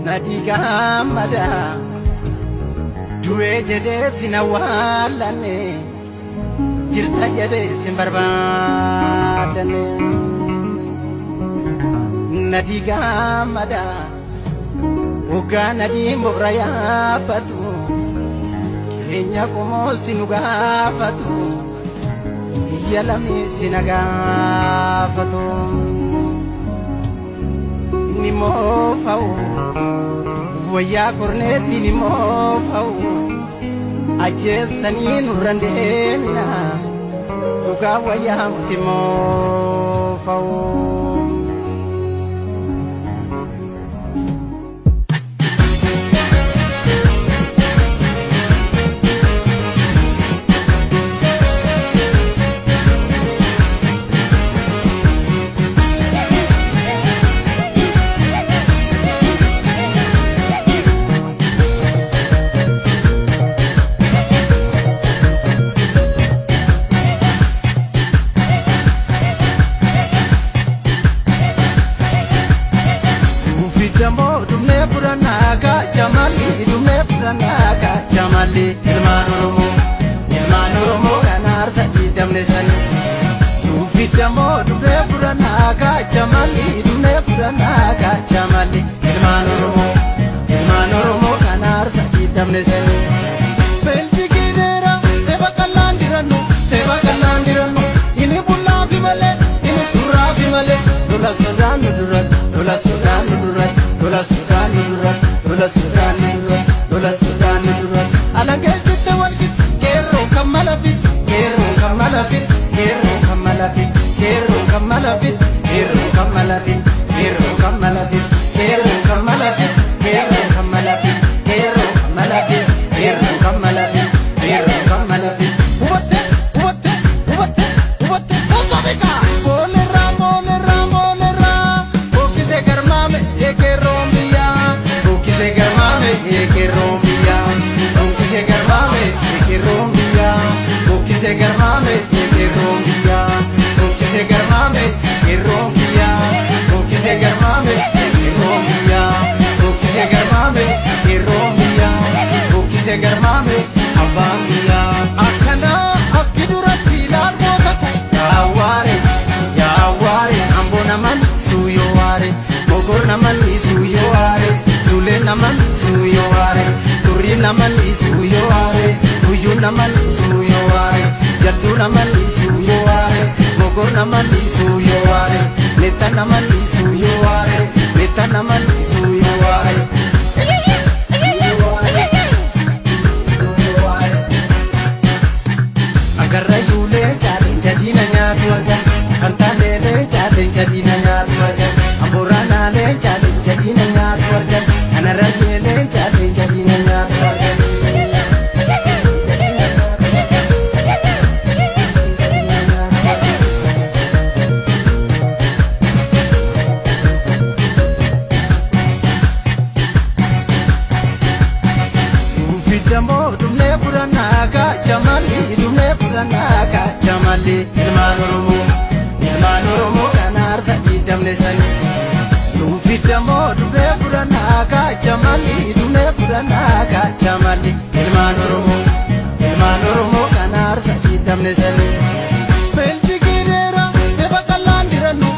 nadiga mada duwe jede sinawalane jirta jede simbarbadane nadiga mada uga nadi muraya batu kenya komo sinuga fatu yalami sinaga fatu ni mo fau waya korneti ni mo fau aje sani nurandena uga waya utimo fau Jamali ilman oromo kanar sadi damne sani dufi damo dure puranaga jamali dune puranaga jamali ilman oromo kanar sadi damne sani belji gidera teba kallandiranu ini bulla fi male ini turra fi male dola sudan durat dola sudan durat dola sudan durat dola sudan durat dola sudan durat alangejte walgit kero kamalafit kero kamalafit kero kamalafit kero kamalafit kero kamalafit kero kamalafit kero kamalafit kero kamalafit kero kamalafit kero kamalafit kero kamalafit ubatte fosabika bolera okise garmame ekerombiya okise garmame ekerombiya okise garmame ekerombiya okise garmame ekerombiya okise garmame ekerombiya okise garmame ekerombiya okise garmame ekerombiya okise garmame abambiya akana akidurati larmota yaware ambona man suyo ware mogor naman isuyo ware sule naman suyo ware turi naman isuyo ware uyu naman isuyo ware jaddu naman isuyo ware mogor naman isuyo ware neta naman isuyo ware neta naman isuyo ware agarra yule jadina nyatu aga kantane le jadina nyatu aga amborana le jadina nyatu aga anaraje le jadina nyatu aga ufidamo dumne puranaga jamali ilman oromo kanar sadi damne sani ufidamo dumne puranaga jamali dumne puranaga jamali ilman oromo kanar sadi damne sani belji gidera teba kallandiranu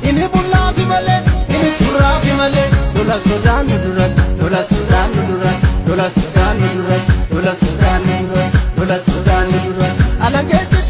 ini bulla fi male ini turra fi male dola sudan durat dola sudan durat dola sudan durat dola sudan durat dola sudan durat alangejte